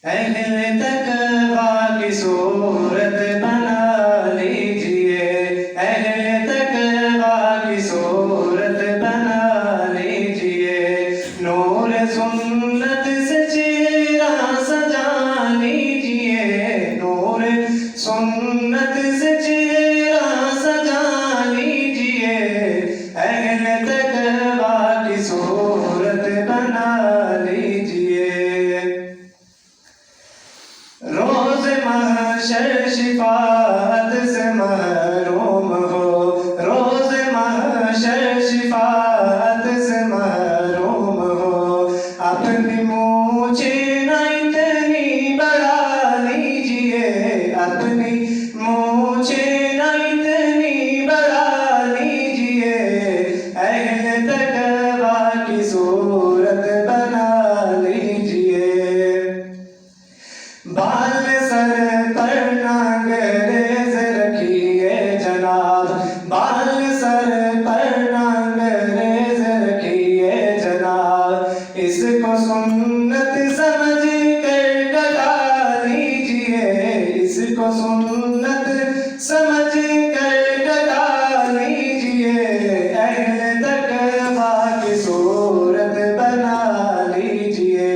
اہل تقویٰ کی صورت بنا لیجئے، اہل تقویٰ کی صورت بنا لیجئے، نور سنت سے چہرہ سجا لیجئے، نور سنت سے چہرہ سجا لیجئے، اہل تقویٰ کی صورت بنا لیجئے۔ روز محشر شفاعت سے محروم ہو، روز محشر شفاعت سے محروم ہو، اپنی مونچھیں نہ اتنی بڑھا لیجئے، اپنی مونچھیں نہ اتنی بڑھا لیجئے، اہل تقویٰ کی صورت بنا لیجئے۔ بال سر پر ننگریز رکھیے جناب، بال سر پر ننگریز رکھیے جناب، اس کو سنت سمجھ کر کٹا لیجئے، اس کو سنت سمجھ کر کٹا لیجئے، اہل تقویٰ کی صورت بنا لیجئے۔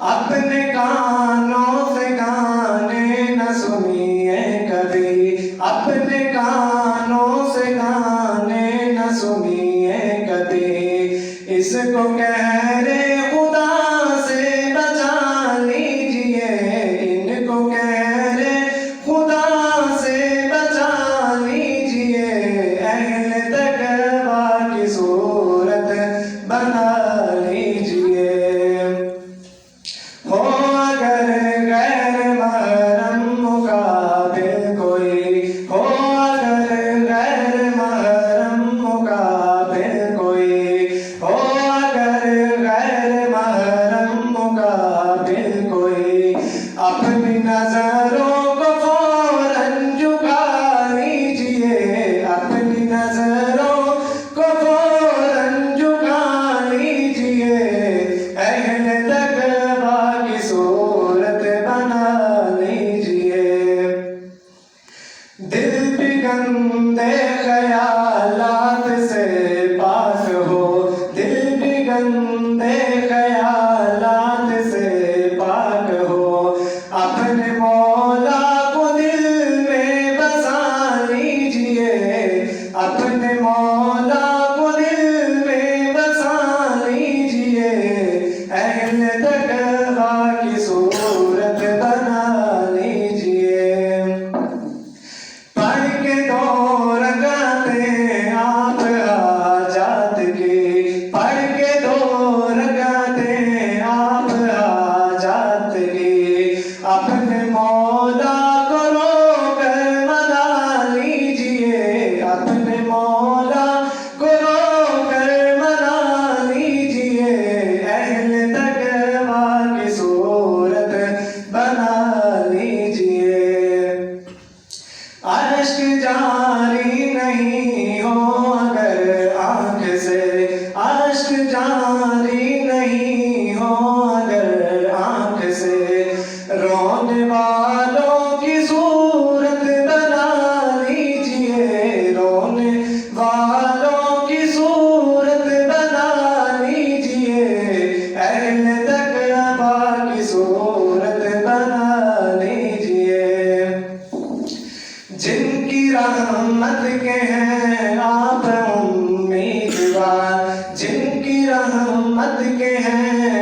اپنے کانوں سے گانے نہ سنیے کبھی، اپنے کانوں سے گانے نہ سنیے کبھی، اس کو قہر خدا سے بچا لیجئے، ان کو قہر خدا سے بچا لیجئے، اہل تقویٰ کی صورت بنا لیجئے۔ ہو اگر غیر محرم مقابل کوئی، ہو اگر غیر محرم مقابل کوئی، ہو اگر غیر محرم مقابل کوئی، اپنی نظروں کو فوراً جھکا لیجئے، اپنی نظروں کو فوراً جھکا لیجئے، اہل تقویٰ کی صورت بنا لیجئے۔ دل بھی گندے خیالات سے پاک ہو، دل بھی گندے خیالات سے پاک ہو، اپنے مولا کو دل میں بسا لیجئے، اپنے مولا کو دل میں بسا لیجئے، اہل تقویٰ کی صورت بنا لیجئے۔ پڑھ کے دو رکعتیں آپ حاجات کی، پڑھ کے دو رکعتیں آپ حاجات کی، اپنے مولا کو رو کر منا لیجئے، اپنے مولا کو رو کر منا لیجئے، اہل تقویٰ کی صورت بنا لیجئے۔ اشک جاری نہیں ہو اگر آنکھ سے، اشک جاری نہیں ہو اگر آنکھ سے، رونے والوں کی صورت بنا لیجئے، رونے والوں کی صورت بنا لیجئے، اہل تقویٰ کی صورت بنا لیجئے۔ جن کی رحمت کے ہیں آپ امیدوار، جن کی رحمت کے ہیں